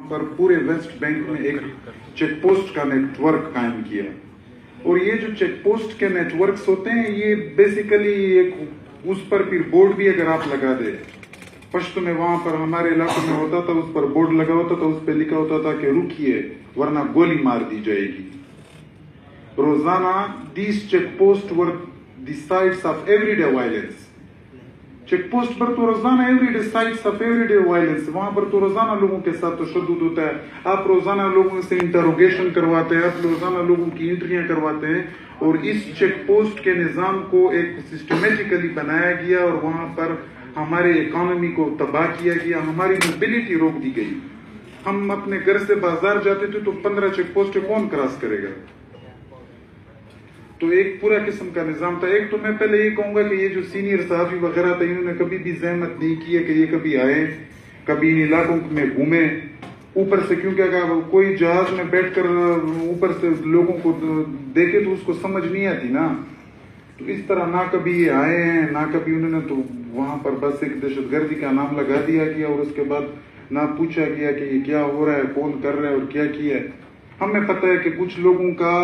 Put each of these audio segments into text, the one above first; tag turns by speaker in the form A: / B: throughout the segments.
A: پر پورے waste bank میں ایک چیک پوسٹ کا نیٹ ورک قائم کیا، اور یہ جو چیک پوسٹ کے نیٹ ورکس ہوتے ہیں یہ بیسیکلی ایک اس پر پھر بورڈ بھی اگر آپ لگا دے، پشتو میں وہاں پر ہمارے علاقے میں ہوتا تھا، اس پر بورڈ لگا ہوتا تھا، اس پہ لکھا ہوتا تھا کہ رکیے ورنہ گولی مار دی جائے گی۔ روزانہ these check post were the sites of everyday violence. Check post پر تو روزانہ everyday sites of everyday violence, وہاں پر تو روزانہ لوگوں کے ساتھ تشدد ہوتا ہے، آپ روزانہ لوگوں سے انٹروگیشن کرواتے ہیں، آپ روزانہ لوگوں کی انٹریاں کرواتے ہیں، اور اس چیک پوسٹ کے نظام کو ایک سسٹمیٹیکلی بنایا گیا اور وہاں پر ہمارے اکانومی کو تباہ کیا گیا، ہماری موبلٹی روک دی گئی۔ ہم اپنے گھر سے بازار جاتے تھے تو 15 چیک پوسٹ کون کراس کرے گا؟ تو ایک پورا قسم کا نظام تھا۔ ایک تو میں پہلے یہ کہوں گا کہ یہ جو سینئر صحافی وغیرہ تھے، انہوں نے کبھی بھی زحمت نہیں کی ہے کہ یہ کبھی آئے، کبھی ان علاقوں میں گھومے اوپر سے، کیونکہ اگر کوئی جہاز میں بیٹھ کر اوپر سے لوگوں کو دیکھے تو اس کو سمجھ نہیں آتی نا، تو اس طرح نہ کبھی یہ آئے ہیں، نہ کبھی انہوں نے تو وہاں پر بس ایک دہشت گردی کا نام لگا دیا گیا، اور اس کے بعد نہ پوچھا گیا کہ یہ کیا ہو رہا ہے، کون کر رہا ہے اور کیا کیا ہے۔ ہمیں پتہ ہے کہ کچھ لوگوں کا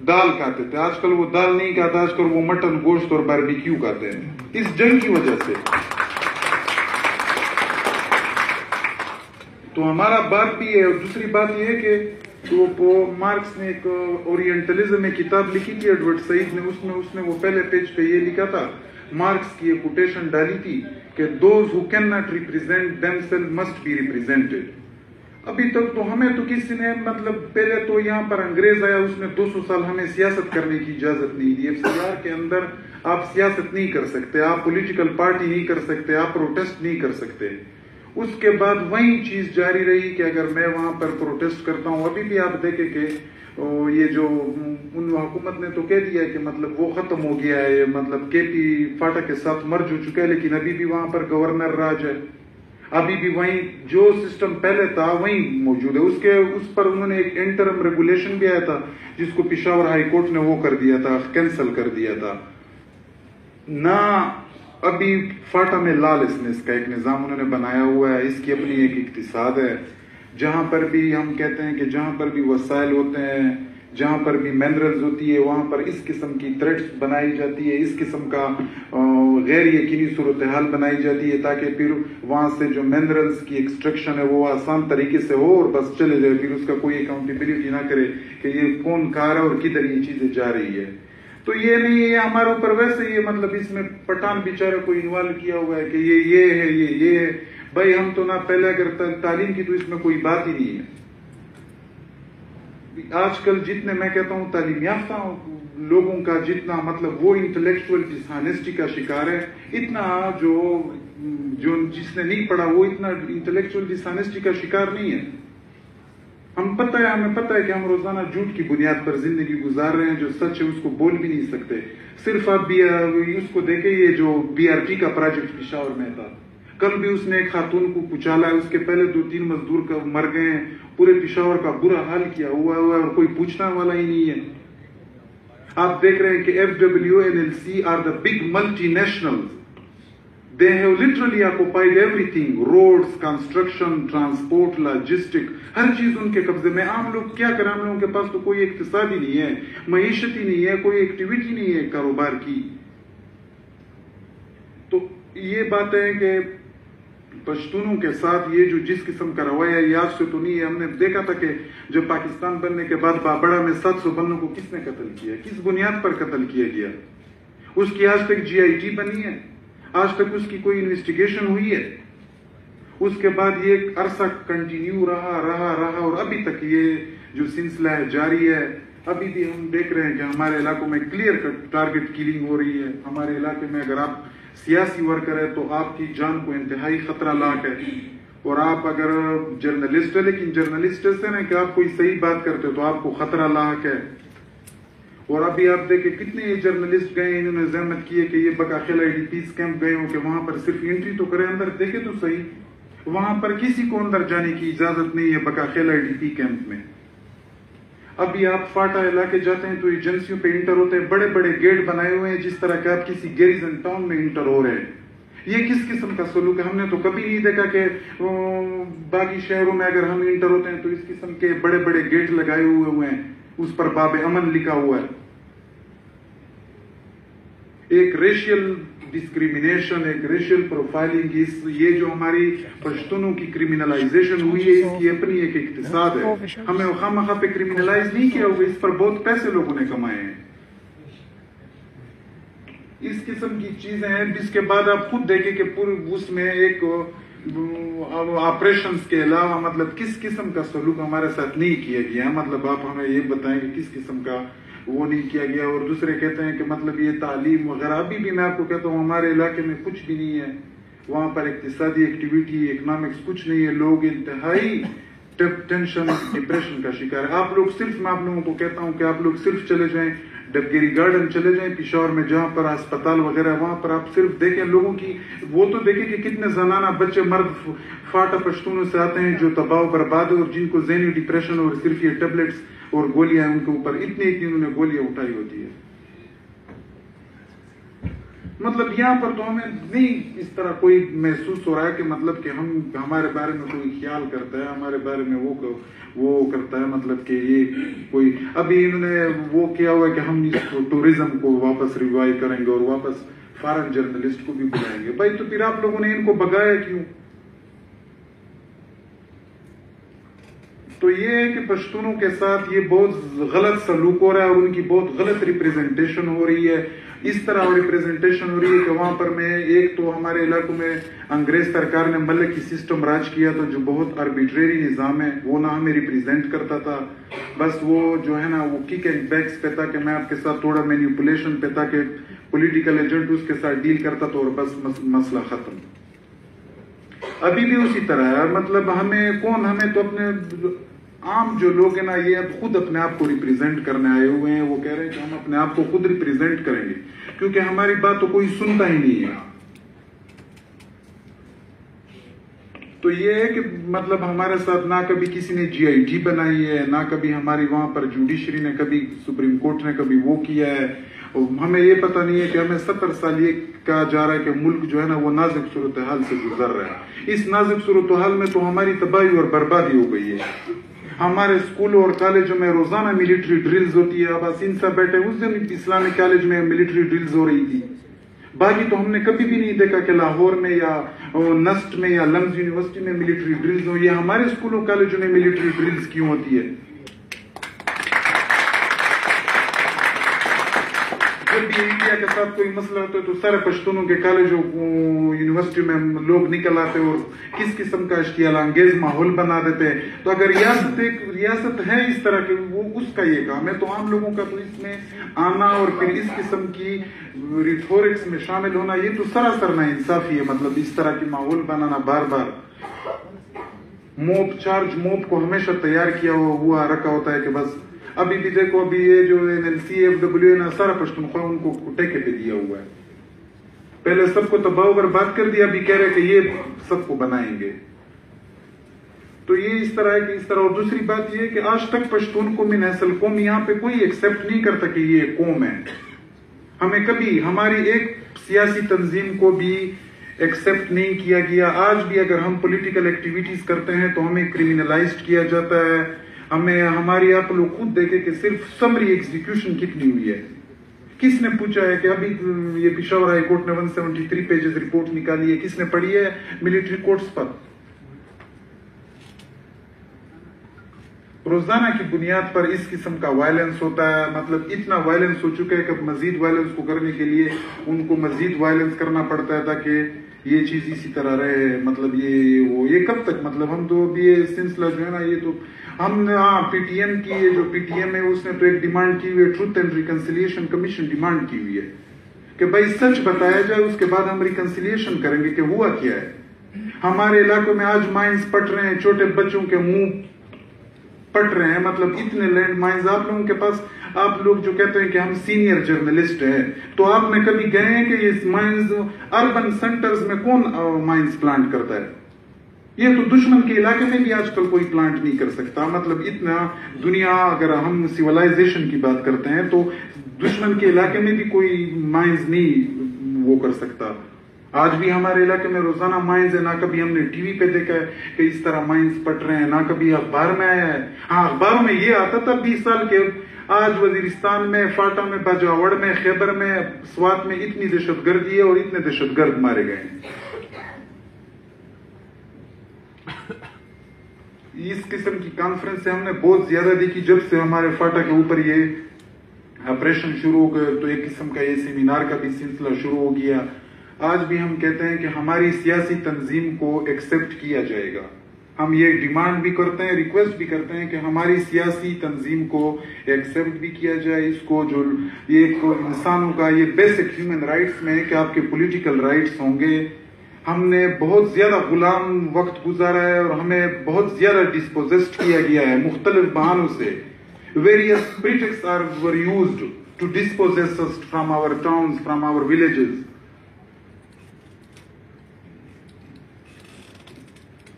A: دال کھاتے تھے، آج کل وہ دال نہیں کھاتا، آج کل وہ مٹن، گوشت اور باربیکیو کھاتے ہیں اس جنگ کی وجہ سے۔ تو ہمارا بات بھی ہے، اور دوسری بات یہ ہے کہ تو مارکس نے ایک اورینٹلزم میں کتاب لکھی تھی، ایڈورڈ سعید نے، اس نے وہ پہلے پیج پہ یہ لکھا تھا، مارکس کی ایک کوٹیشن ڈالی تھی کہ those who cannot represent themselves must be represented. ابھی تک تو ہمیں تو کسی نے پہلے تو یہاں پر انگریز آیا، اس نے 200 سال ہمیں سیاست کرنے کی اجازت نہیں دی۔ FCR کے اندر آپ سیاست نہیں کر سکتے، آپ پولیٹیکل پارٹی نہیں کر سکتے، آپ پروٹیسٹ نہیں کر سکتے۔ اس کے بعد وہی چیز جاری رہی کہ اگر میں وہاں پر پروٹیسٹ کرتا ہوں، ابھی بھی آپ دیکھیں کہ یہ جو ان حکومت نے تو کہہ دیا ہے کہ وہ ختم ہو گیا ہے، KP فاٹا کے ساتھ مرج ہو چکا ہے، لیکن ابھی بھی وہاں پر گورنر راج ہے، ابھی بھی وہیں جو سسٹم پہلے تھا وہیں موجود ہے۔ اس پر انہوں نے ایک انٹرم ریگولیشن بھی آیا تھا جس کو پشاور ہائی کورٹ نے وہ کر دیا تھا، کینسل کر دیا تھا۔ نہ ابھی فاٹا میں لالسنس کا ایک نظام انہوں نے بنایا ہوا ہے، اس کی اپنی ایک اقتصاد ہے، جہاں پر بھی ہم کہتے ہیں کہ جہاں پر بھی وسائل ہوتے ہیں، جہاں پر بھی منرلز ہوتی ہے، وہاں پر اس قسم کی تھریٹس بنائی جاتی ہے، اس قسم کا غیر یقینی صورتحال بنائی جاتی ہے تاکہ پھر وہاں سے جو منرلز کی ایکسٹریکشن ہے وہ آسان طریقے سے ہو اور بس چلے جائے، پھر اس کا کوئی اکاؤنٹیبلٹی نہ کرے کہ یہ کون کھا رہا ہے اور کدھر یہ چیزیں جا رہی ہے۔ تو یہ نہیں ہے ہمارے اوپر، ویسے یہ اس میں پٹھان بیچارے کو انوالو کیا ہوا ہے کہ یہ ہے یہ ہے۔ بھائی ہم تو نہ پہلے اگر تعلیم کی تو اس میں کوئی بات ہی نہیں ہے۔ آج کل جتنے میں کہتا ہوں تعلیم یافتہ لوگوں کا جتنا وہ انٹلیکچوئل ڈسانیسٹی کا شکار ہے، اتنا جو جس نے نہیں پڑھا وہ اتنا انٹلیکچوئل ڈسانیسٹی کا شکار نہیں ہے۔ ہمیں پتہ ہے کہ ہم روزانہ جھوٹ کی بنیاد پر زندگی گزار رہے ہیں، جو سچ ہے اس کو بول بھی نہیں سکتے۔ صرف آپ اس کو دیکھیں، یہ جو BRT کا پروجیکٹ پشاور میں تھا، کل بھی اس نے ایک خاتون کو کچالا ہے، اس کے پہلے 2-3 مزدور مر گئے ہیں، پورے پشاور کا برا حال کیا ہوا ہے اور کوئی پوچھنا والا ہی نہیں ہے۔ آپ دیکھ رہے ہیں کہ FW and LC are the big multinationals. They have literally occupied everything: roads, construction, transport, logistics. ہر چیز ان کے قبضے میں۔ عام لوگ کیا کریں؟ عام لوگوں کے پاس تو کوئی اقتصاد ہی نہیں ہے، معیشت ہی نہیں ہے، کوئی ایکٹیویٹی نہیں ہے کاروبار کی۔ تو یہ بات ہے کہ پشتونوں کے ساتھ یہ جو جس قسم کا رویہ یہ آج سے تو نہیں ہے۔ ہم نے دیکھا تھا کہ جب پاکستان بننے کے بعد بابڑا میں 700 بندوں کو کس نے قتل کیا، کس بنیاد پر قتل کیا گیا؟ اس کی آج تک GIT بنی ہے، آج تک اس کی کوئی انویسٹیگیشن ہوئی ہے؟ اس کے بعد یہ عرصہ کنٹینیو رہا اور ابھی تک یہ جو سلسلہ ہے جاری ہے۔ ابھی بھی ہم دیکھ رہے ہیں کہ ہمارے علاقوں میں کلیئر کٹ ٹارگٹ کلنگ ہو رہی ہے۔ ہمارے علاقے میں اگر آپ سیاسی ورکر ہے تو آپ کی جان کو انتہائی خطرہ لاحق ہے، اور آپ اگر جرنلسٹ ہے، لیکن جرنلسٹ ایسے نا کہ آپ کوئی صحیح بات کرتے تو آپ کو خطرہ لاحق ہے۔ اور ابھی آپ دیکھیں کتنے جرنلسٹ گئے، انہوں نے زحمت کی ہے کہ یہ بکاخیل IDPs کیمپ گئے ہوں کہ وہاں پر صرف انٹری تو کرے، اندر دیکھے تو صحیح، وہاں پر کسی کو اندر جانے کی اجازت نہیں ہے بکاخیل IDP کیمپ میں۔ ابھی آپ فاٹا علاقے جاتے ہیں تو ایجنسیوں پہ انٹر ہوتے ہیں، بڑے بڑے گیٹ بنائے ہوئے ہیں جس طرح کہ آپ کسی گیریزن ٹاؤن میں انٹر ہو رہے ہیں۔ یہ کس قسم کا سلوک ہے؟ ہم نے تو کبھی نہیں دیکھا کہ باقی شہروں میں اگر ہم انٹر ہوتے ہیں تو اس قسم کے بڑے بڑے گیٹ لگائے ہوئے ہیں، اس پر باب امن لکھا ہوا ہے. ایک ریشیل ڈسکریمنیشن، ایک ریشیل پروفائلنگ، یہ جو ہماری پشتونوں کی کرمنلائزیشن ہوئی ہے، اس کی اپنی ایک اقتصاد ہے. ہمیں خواہ پہ کرمنلائز نہیں کیا ہوگا، اس پر بہت پیسے لوگوں نے کمائے ہیں. اس قسم کی چیزیں ہیں جس کے بعد آپ خود دیکھیں کہ پورے اس میں ایک آپریشنز کے علاوہ مطلب کس قسم کا سلوک ہمارے ساتھ نہیں کیا گیا. مطلب آپ ہمیں یہ بتائیں کہ کس قسم کا وہ نہیں کیا گیا. اور دوسرے کہتے ہیں کہ مطلب یہ تعلیم وغیرہ. ابھی بھی میں آپ کو کہتا ہوں ہمارے علاقے میں کچھ بھی نہیں ہے. وہاں پر اقتصادی ایکٹیویٹی، اکنامکس کچھ نہیں ہے. لوگ انتہائی ٹینشن، ڈپریشن کا شکار ہے. آپ لوگ صرف، میں آپ لوگوں کو کہتا ہوں کہ آپ لوگ صرف چلے جائیں ڈبگیری گارڈن، چلے جائیں پشاور میں جہاں پر ہسپتال وغیرہ، وہاں پر آپ صرف دیکھیں لوگوں کی وہ تو دیکھیں کہ کتنے زنانہ بچے مرد فاٹا پشتونوں سے آتے ہیں جو تباہ و برباد ہے اور جن کو ذہنی ڈپریشن اور صرف یہ ٹیبلٹس اور گولیاں ان کے اوپر اتنی انہوں نے گولیاں اٹھائی ہوتی ہے. مطلب یہاں پر تو ہمیں نہیں اس طرح کوئی محسوس ہو رہا ہے کہ مطلب کہ ہمارے بارے میں کوئی خیال کرتا ہے، ہمارے بارے میں وہ کرتا ہے. مطلب کہ یہ کوئی ابھی انہوں نے وہ کیا ہوا ہے کہ ہم ٹورزم کو واپس ریوائیو کریں گے اور واپس فارن جرنلسٹ کو بھی بلائیں گے. بھائی تو پھر آپ لوگوں نے ان کو بگایا کیوں؟ تو یہ ہے کہ پشتونوں کے ساتھ یہ بہت غلط سلوک ہو رہا ہے اور ان کی بہت غلط ریپریزنٹیشن ہو رہی ہے. اس طرح ریپریزنٹیشن ہو رہی ہے کہ وہاں پر میں ایک تو ہمارے علاقوں میں انگریز سرکار نے ملکی سسٹم راج کیا تھا جو بہت آربیٹریری نظام ہے. وہ نہ ہمیں ریپریزنٹ کرتا تھا، بس وہ جو ہے نا وہ کک اینڈ بیکس پہ تھا کہ میں آپ کے ساتھ تھوڑا مینیپولیشن پہ تھا کہ پولیٹیکل ایجنٹ اس کے ساتھ ڈیل کرتا تھا اور بس مسئلہ ختم. ابھی بھی اسی طرح ہے. مطلب ہمیں تو اپنے عام جو لوگ ہیں نا یہ اب خود اپنے آپ کو ریپریزنٹ کرنے آئے ہوئے ہیں. وہ کہہ رہے ہیں کہ ہم اپنے آپ کو خود ریپریزنٹ کریں گے کیونکہ ہماری بات تو کوئی سنتا ہی نہیں ہے. تو یہ ہے کہ مطلب ہمارے ساتھ نہ کبھی کسی نے GIT بنائی ہے، نہ کبھی ہماری وہاں پر جوڈیشری نے، کبھی سپریم کورٹ نے کبھی وہ کیا ہے. ہمیں یہ پتہ نہیں ہے کہ ہمیں 70 سال یہ کہا جا رہا ہے کہ ملک جو ہے نا وہ نازک صورتحال سے گزر رہا ہے. اس نازک صورتحال میں تو ہماری تباہی اور بربادی ہو گئی ہے. ہمارے اسکولوں اور کالجوں میں روزانہ ملٹری ڈرلز ہوتی ہے. اب آسین صاحب بیٹھے، اس دن اسلامک کالج میں ملٹری ڈرلز ہو رہی تھی. باقی تو ہم نے کبھی بھی نہیں دیکھا کہ لاہور میں یا نسٹ میں یا لمز یونیورسٹی میں ملٹری ڈرلز ہو. یہ ہمارے اسکولوں کالجوں میں ملٹری ڈرلز کیوں ہوتی ہے؟ جب بھی انڈیا کے ساتھ کوئی مسئلہ ہوتا ہے تو سارے پشتونوں کے کالجوں یونیورسٹی میں لوگ نکل آتے اور کس قسم کا اشتعال انگیز ماحول بنا دیتے ہیں. تو اگر ریاست ہے اس طرح کے، وہ اس کا یہ کام ہے. تو عام لوگوں کا تو اس میں آنا اور پھر اس قسم کی ریٹورکس میں شامل ہونا یہ تو سراسر نا انصافی ہے. مطلب اس طرح کی ماحول بنانا، بار بار موب کو ہمیشہ تیار کیا ہوا رکھا ہوتا ہے کہ بس ابھی بھی دیکھو، ابھی یہ جو NLC FW ہے نا سارا پشتونخوا ان کو ٹیکے پہ دیا ہوا ہے. پہلے سب کو تباہ برباد کر دیا، ابھی کہہ رہے کہ یہ سب کو بنائیں گے. تو یہ اس طرح ہے کہ اس طرح. اور دوسری بات یہ ہے کہ آج تک پشتون کو من حیث القوم یہاں پہ کوئی ایکسپٹ نہیں کرتا کہ یہ قوم ہے. ہمیں کبھی ہماری ایک سیاسی تنظیم کو بھی ایکسپٹ نہیں کیا گیا. آج بھی اگر ہم پولیٹیکل ایکٹیویٹیز کرتے ہیں تو ہمیں کرمنلائزڈ کیا جاتا ہے. ہماری آپ لوگ خود دیکھیں کہ صرف سمری ایگزیکیوشن کتنی ہوئی ہے. کس نے پوچھا ہے کہ ابھی یہ پشاور ہائی کورٹ نے 173 پیجز رپورٹ نکالی ہے، کس نے پڑھی ہے ملٹری کورٹس پر؟ روزانہ کی بنیاد پر اس قسم کا وائلنس ہوتا ہے. مطلب اتنا وائلنس ہو چکا ہے کہ مزید وائلنس کو کرنے کے لیے ان کو مزید وائلنس کرنا پڑتا ہے تاکہ یہ چیز اسی طرح رہے. مطلب یہ کب تک؟ مطلب ہم تو اب یہ سلسلہ جو ہے نا یہ تو ہم نے PTM کی، یہ جو PTM ہے اس نے تو ایک ڈیمانڈ کی ہوئی ہے، truth and reconciliation commission demand کی ہوئی ہے کہ بھائی سچ بتایا جائے، اس کے بعد ہم ریکنسیلیشن کریں گے کہ ہوا کیا ہے. ہمارے علاقوں میں آج مائنز پٹ رہے ہیں، چھوٹے بچوں کے منہ پٹ رہے ہیں. مطلب اتنے لینڈ مائنز آپ لوگوں کے پاس. آپ لوگ جو کہتے ہیں کہ ہم سینئر جرنلسٹ ہیں، تو آپ میں کبھی گئے ہیں کہ یہ مائنز اربن سینٹرز میں کون مائنز پلانٹ کرتا ہے؟ یہ تو دشمن کے علاقے میں بھی آج کل کوئی پلانٹ نہیں کر سکتا. مطلب اتنا دنیا، اگر ہم سیولائزیشن کی بات کرتے ہیں تو دشمن کے علاقے میں بھی کوئی مائنز نہیں وہ کر سکتا. آج بھی ہمارے علاقے میں روزانہ مائنز ہے، نہ کبھی ہم نے ٹی وی پہ دیکھا ہے کہ اس طرح مائنز پٹ رہے ہیں، نہ کبھی اخبار میں آیا ہے. ہاں اخباروں میں یہ آتا تھا 20 سال کے آج وزیرستان میں، فاٹا میں، باجاوڑ میں، خیبر میں، سوات میں اتنی دہشت گردی ہے اور اتنے دہشت گرد مارے گئے ہیں. اس قسم کی کانفرنس ہم نے بہت زیادہ دیکھی جب سے ہمارے فاٹا کے اوپر یہ آپریشن شروع ہو گئے، تو ایک قسم کا یہ سیمینار کا بھی سلسلہ شروع ہو گیا. آج بھی ہم کہتے ہیں کہ ہماری سیاسی تنظیم کو ایکسپٹ کیا جائے گا. ہم یہ ڈیمانڈ بھی کرتے ہیں، ریکویسٹ بھی کرتے ہیں کہ ہماری سیاسی تنظیم کو ایکسپٹ بھی کیا جائے. اس کو جو یہ انسانوں کا یہ بیسک ہیومن رائٹس میں ہے کہ آپ کے پولیٹیکل رائٹس ہوں گے. ہم نے بہت زیادہ غلام وقت گزارا ہے اور ہمیں بہت زیادہ ڈسپوزسڈ کیا گیا ہے مختلف بہانوں سے. Various pretexts were used to dispossess us from our towns, from our villages.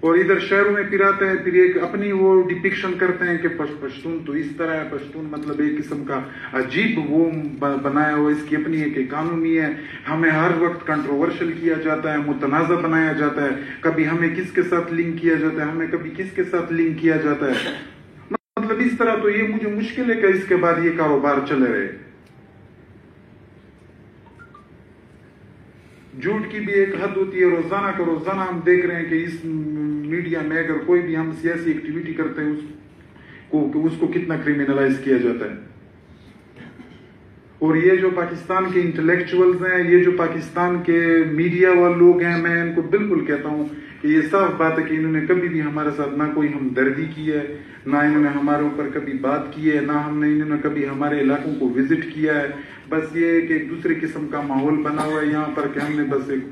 A: اور ادھر شہروں میں پھر آتے ہیں، پھر ایک اپنی وہ ڈپکشن کرتے ہیں کہ پشتون تو اس طرح ہے، پشتون مطلب ایک قسم کا عجیب وہ بنایا ہوا، اس کی اپنی ایک اکانومی ہے. ہمیں ہر وقت کنٹروورشل کیا جاتا ہے، متنازع بنایا جاتا ہے. کبھی ہمیں کس کے ساتھ لنک کیا جاتا ہے، ہمیں کبھی کس کے ساتھ لنک کیا جاتا ہے. مطلب اس طرح تو یہ مجھے مشکل ہے کہ اس کے بعد یہ کاروبار چلے رہے. جھوٹ کی بھی ایک حد ہوتی ہے. روزانہ کا روزانہ ہم دیکھ رہے ہیں کہ اس میڈیا میں اگر کوئی بھی ہم سیاسی ایکٹیویٹی کرتے ہیں اس کو کتنا کریمنلائز کیا جاتا ہے. اور یہ جو پاکستان کے انٹلیکچوئلز ہیں، یہ جو پاکستان کے میڈیا والے لوگ ہیں، میں ان کو بالکل کہتا ہوں کہ یہ صاف بات ہے کہ انہوں نے کبھی بھی ہمارے ساتھ نہ کوئی ہمدردی کی ہے، نہ انہوں نے ہمارے اوپر کبھی بات کی ہے، نہ انہوں نے کبھی ہمارے علاقوں کو وزٹ کیا ہے. بس یہ ہے کہ ایک دوسرے قسم کا ماحول بنا ہوا ہے یہاں پر کہ ہم نے بس ایک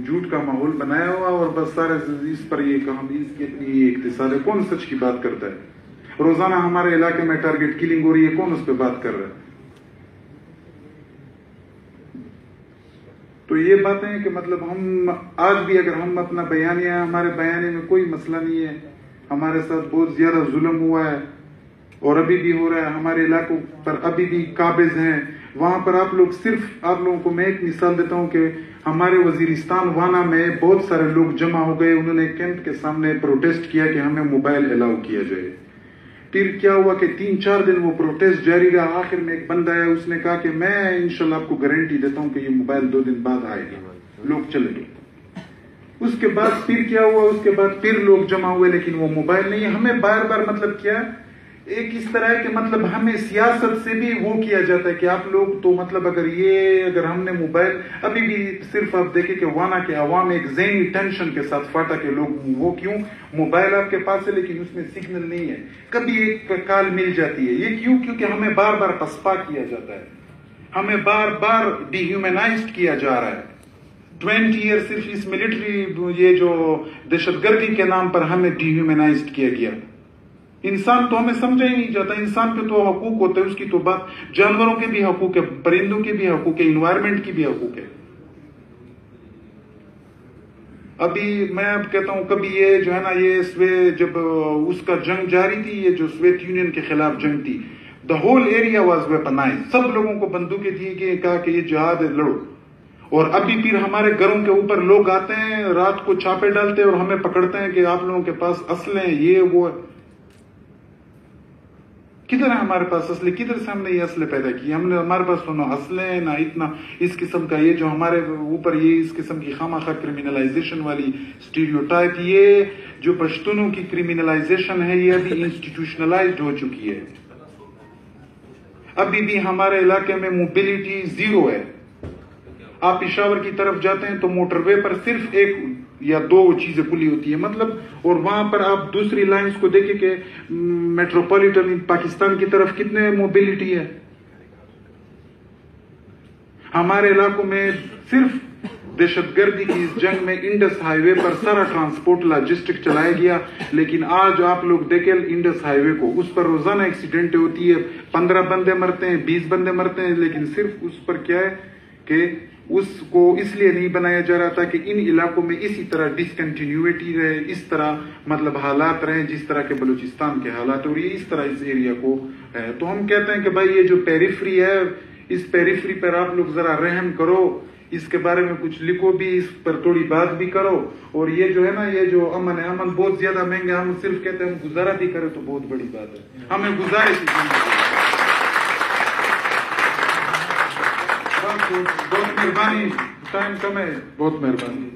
A: جھوٹ کا ماحول بنایا ہوا اور بس سارے اس پر یہ کہ ہم اس کی اپنی اقتصاد ہے. کون سچ کی بات کرتا ہے؟ روزانہ ہمارے علاقے میں ٹارگٹ کلنگ ہو رہی ہے، کون اس پہ بات کر رہا ہے؟ تو یہ باتیں ہیں کہ مطلب ہم آج بھی اگر ہم اپنا بیانیہ، ہمارے بیانے میں کوئی مسئلہ نہیں ہے. ہمارے ساتھ بہت زیادہ ظلم ہوا ہے اور ابھی بھی ہو رہا ہے. ہمارے علاقوں پر ابھی بھی قابض ہیں. وہاں پر آپ لوگوں کو میں ایک مثال دیتا ہوں کہ ہمارے وزیرستان وانا میں بہت سارے لوگ جمع ہو گئے. انہوں نے کیمپ کے سامنے پروٹیسٹ کیا کہ ہمیں موبائل الاؤ کیا جائے. پھر کیا ہوا کہ 3-4 دن وہ پروٹیسٹ جاری رہا. آخر میں ایک بندہ آیا، اس نے کہا کہ میں انشاءاللہ آپ کو گارنٹی دیتا ہوں کہ یہ موبائل 2 دن بعد آئے گا. لوگ چلے گئے. اس کے بعد پھر کیا ہوا، اس کے بعد پھر لوگ جمع ہوئے لیکن وہ موبائل نہیں ہے. ہمیں بار بار مطلب کیا ایک اس طرح ہے کہ مطلب ہمیں سیاست سے بھی وہ کیا جاتا ہے کہ آپ لوگ تو مطلب اگر ہم نے موبائل ابھی بھی صرف آپ دیکھیں کہ وانا کے عوام ایک ذہنی ٹینشن کے ساتھ فاٹا کے لوگ وہ کیوں موبائل آپ کے پاس ہے لیکن اس میں سگنل نہیں ہے. کبھی ایک کال مل جاتی ہے. یہ کیوں؟ کیونکہ ہمیں بار بار پسپا کیا جاتا ہے، ہمیں بار بار ڈی ہیومنائزڈ کیا جا رہا ہے. 20 ایئر صرف اس ملٹری یہ جو دہشت گردی کے نام پر ہمیں ڈی ہیومنائزڈ کیا گیا. انسان تو ہمیں سمجھا ہی نہیں جاتا. انسان پہ تو حقوق ہوتے ہیں، اس کی تو بات، جانوروں کے بھی حقوق ہے، پرندوں کے بھی حقوق ہے، انوائرمنٹ کی بھی حقوق ہے. ابھی میں اب کہتا ہوں کبھی یہ جو ہے نا یہ جب اس کا جنگ جاری تھی، یہ جو سوویت یونین کے خلاف جنگ تھی، دا ہول ایریا واز ویپنائزڈ. سب لوگوں کو بندوقیں دی گئی، کہا کہ یہ جہاد ہے، لڑو. اور ابھی پھر ہمارے گھروں کے اوپر لوگ آتے ہیں، رات کو چھاپے ڈالتے ہیں اور ہمیں پکڑتے ہیں کہ آپ لوگوں کے پاس اسلحے ہیں، یہ وہ. کدھر ہے ہمارے پاس اسلحے؟ کدھر سے ہم نے یہ اسلحے پیدا کی؟ ہمارے پاس تو نہ اسلحے نہ اتنا اس قسم کا یہ جو ہمارے اوپر یہ اس قسم کی خامخواہ کرمینلائزیشن والی اسٹیریوٹائپ، یہ جو پشتونوں کی کرمینلائزیشن ہے یہ ابھی انسٹیٹیوشنلائزڈ ہو چکی ہے. ابھی بھی ہمارے علاقے میں موبلٹی 0 ہے. آپ پشاور کی طرف جاتے ہیں تو موٹر وے پر صرف 1 یا 2 چیزیں کھلی ہوتی ہیں مطلب. اور وہاں پر آپ دوسری لائنز کو دیکھیں کہ میٹروپولیٹن پاکستان کی طرف کتنے موبلٹی ہے. ہمارے علاقوں میں صرف دہشت گردی کی اس جنگ میں انڈس ہائی وے پر سارا ٹرانسپورٹ لاجسٹک چلایا گیا. لیکن آج آپ لوگ دیکھیں انڈس ہائی وے کو، اس پر روزانہ ایکسیڈنٹ ہوتی ہے، 15 بندے مرتے ہیں، 20 بندے مرتے ہیں. لیکن صرف اس پر کیا ہے کہ اس کو اس لیے نہیں بنایا جا رہا تھا کہ ان علاقوں میں اسی طرح ڈسکنٹینیوٹی رہے، اس طرح مطلب حالات رہیں جس طرح کے بلوچستان کے حالات، اور یہ اس طرح اس ایریا کو ہے. تو ہم کہتے ہیں کہ بھائی یہ جو پیریفری ہے، اس پیریفری پر آپ لوگ ذرا رحم کرو. اس کے بارے میں کچھ لکھو بھی، اس پر تھوڑی بات بھی کرو. اور یہ جو ہے نا، یہ جو امن ہے، امن بہت زیادہ مہنگا. ہم صرف کہتے ہیں ہم گزارا بھی کریں تو بہت بڑی بات ہے. ہمیں گزارش بہت مہربانی. ٹائم کم ہے. بہت مہربانی.